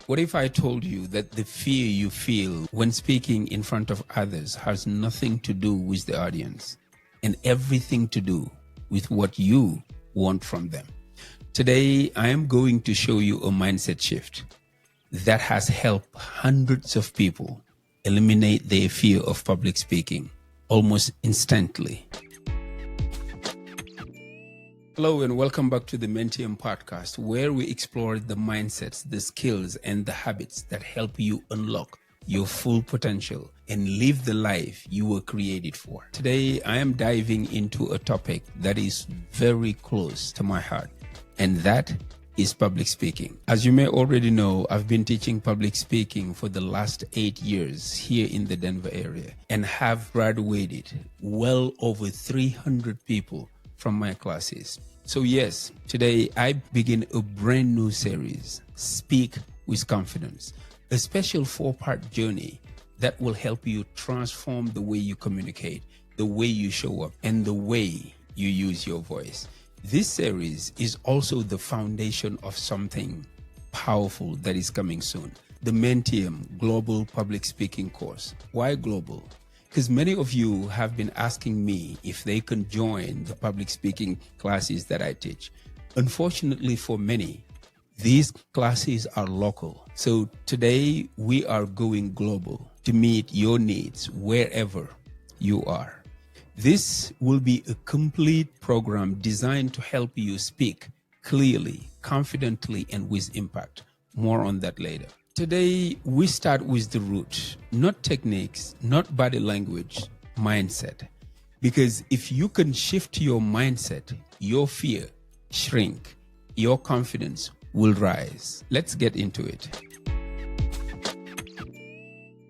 What if I told you that the fear you feel when speaking in front of others has nothing to do with the audience and everything to do with what you want from them? Today, I am going to show you a mindset shift that has helped hundreds of people eliminate their fear of public speaking almost instantly. Hello and welcome back to the Mentium podcast, where we explore the mindsets, the skills, and the habits that help you unlock your full potential and live the life you were created for. Today, I am diving into a topic that is very close to my heart, and that is public speaking. As you may already know, I've been teaching public speaking for the last 8 years here in the Denver area and have graduated well over 300 people from my classes. So yes, today I begin a brand new series, Speak with Confidence, a special 4-part journey that will help you transform the way you communicate, the way you show up, and the way you use your voice. This series is also the foundation of something powerful that is coming soon, the Mentium Global Public Speaking course. Why global? Because many of you have been asking me if they can join the public speaking classes that I teach. Unfortunately for many, these classes are local. So today we are going global to meet your needs wherever you are. This will be a complete program designed to help you speak clearly, confidently, and with impact. More on that later. Today, we start with the root, not techniques, not body language, mindset. Because if you can shift your mindset, your fear shrink, your confidence will rise. Let's get into it.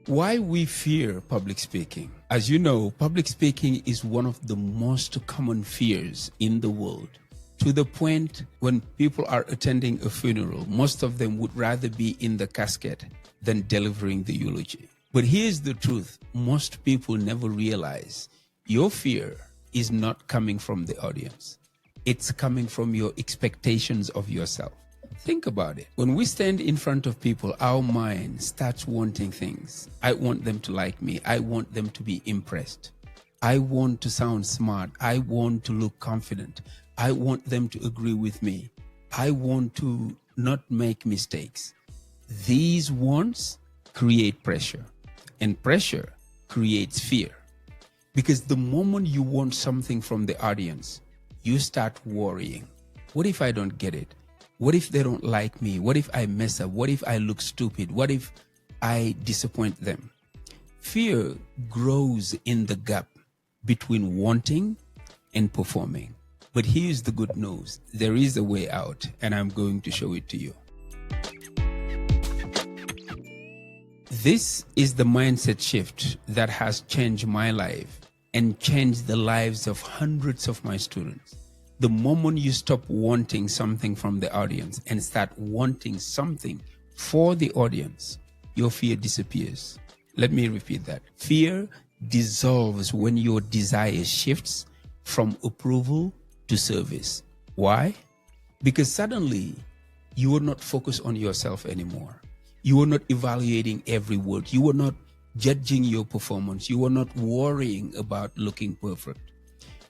Why we fear public speaking? As you know, public speaking is one of the most common fears in the world. To the point when people are attending a funeral, most of them would rather be in the casket than delivering the eulogy. But here's the truth. Most people never realize your fear is not coming from the audience. It's coming from your expectations of yourself. Think about it. When we stand in front of people, our mind starts wanting things. I want them to like me. I want them to be impressed. I want to sound smart. I want to look confident. I want them to agree with me. I want to not make mistakes. These wants create pressure, and pressure creates fear. Because the moment you want something from the audience, you start worrying. What if I don't get it? What if they don't like me? What if I mess up? What if I look stupid? What if I disappoint them? Fear grows in the gap between wanting and performing. But here's the good news. There is a way out, and I'm going to show it to you. This is the mindset shift that has changed my life and changed the lives of hundreds of my students. The moment you stop wanting something from the audience and start wanting something for the audience, your fear disappears. Let me repeat that. Fear dissolves when your desire shifts from approval to service. Why? Because suddenly you are not focused on yourself anymore. You are not evaluating every word. You are not judging your performance. You are not worrying about looking perfect.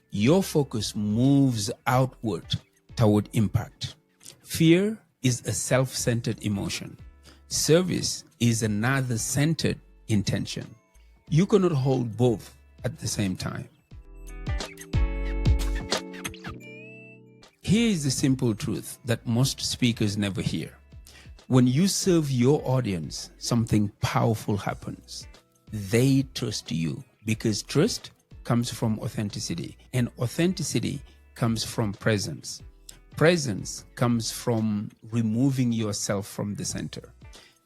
Your focus moves outward toward impact. Fear is a self-centered emotion. Service is another centered intention. You cannot hold both at the same time. Here is the simple truth that most speakers never hear. When you serve your audience, something powerful happens. They trust you because trust comes from authenticity, and authenticity comes from presence. Presence comes from removing yourself from the center.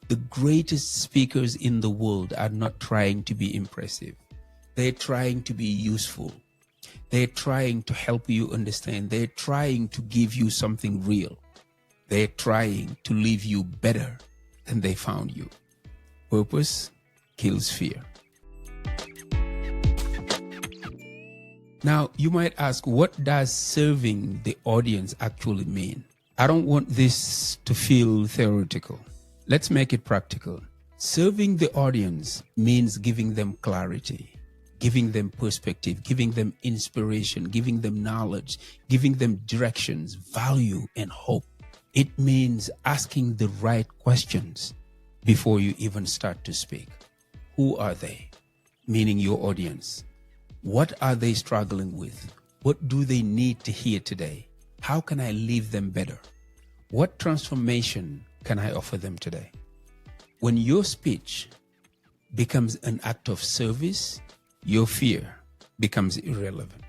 The greatest speakers in the world are not trying to be impressive. They're trying to be useful. They're trying to help you understand. They're trying to give you something real. They're trying to leave you better than they found you. Purpose kills fear. Now, you might ask, what does serving the audience actually mean? I don't want this to feel theoretical. Let's make it practical. Serving the audience means giving them clarity, giving them perspective, giving them inspiration, giving them knowledge, giving them directions, value, and hope. It means asking the right questions before you even start to speak. Who are they? Meaning your audience. What are they struggling with? What do they need to hear today? How can I leave them better? What transformation can I offer them today? When your speech becomes an act of service, your fear becomes irrelevant.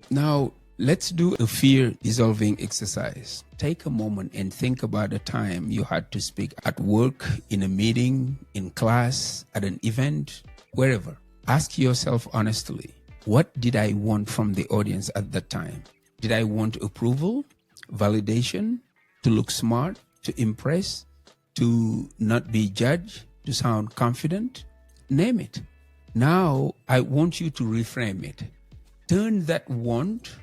Now, let's do a fear dissolving exercise. Take a moment and think about a time you had to speak at work, in a meeting, in class, at an event, wherever. Ask yourself honestly, what did I want from the audience at that time? Did I want approval, validation, to look smart, to impress, to not be judged, to sound confident? Name it. Now, I want you to reframe it. Turn that want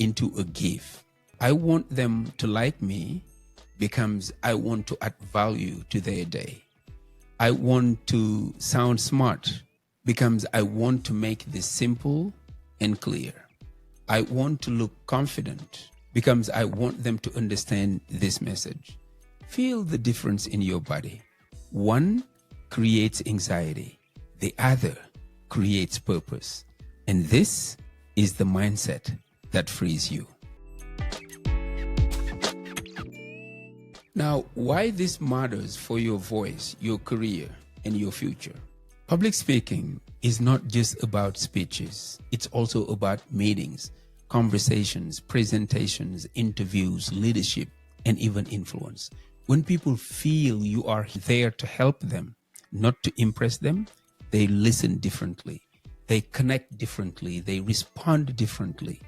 into a give. I want them to like me becomes I want to add value to their day. I want to sound smart becomes I want to make this simple and clear. I want to look confident becomes I want them to understand this message. Feel the difference in your body. One creates anxiety. The other creates purpose. And this is the mindset that frees you. Now, why this matters for your voice, your career, and your future. Public speaking is not just about speeches. It's also about meetings, conversations, presentations, interviews, leadership, and even influence. When people feel you are there to help them, not to impress them, they listen differently. They connect differently. They respond differently.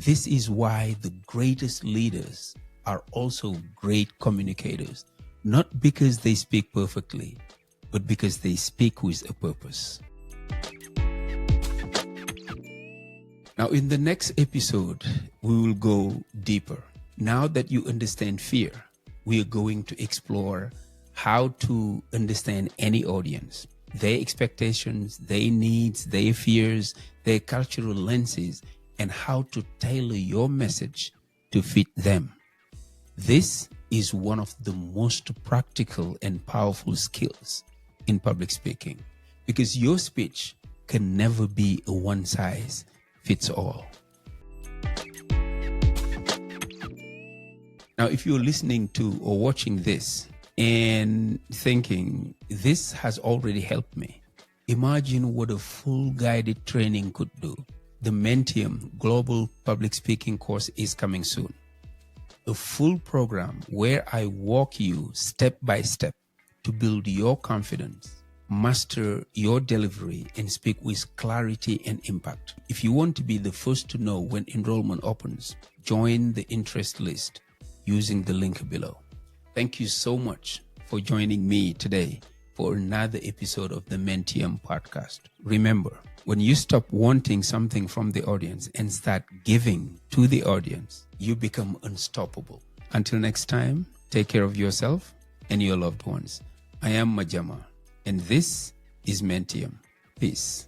This is why the greatest leaders are also great communicators, not because they speak perfectly, but because they speak with a purpose. Now, in the next episode, we will go deeper. Now that you understand fear, we are going to explore how to understand any audience, their expectations, their needs, their fears, their cultural lenses, and how to tailor your message to fit them. This is one of the most practical and powerful skills in public speaking, because your speech can never be a one-size-fits-all. Now, if you're listening to or watching this and thinking, this has already helped me, imagine what a full guided training could do. The Mentium Global Public Speaking course is coming soon. A full program where I walk you step by step to build your confidence, master your delivery, and speak with clarity and impact. If you want to be the first to know when enrollment opens, join the interest list using the link below. Thank you so much for joining me today for another episode of the Mentium podcast. Remember, when you stop wanting something from the audience and start giving to the audience, you become unstoppable. Until next time, take care of yourself and your loved ones. I am Madiama, and this is Mentium. Peace.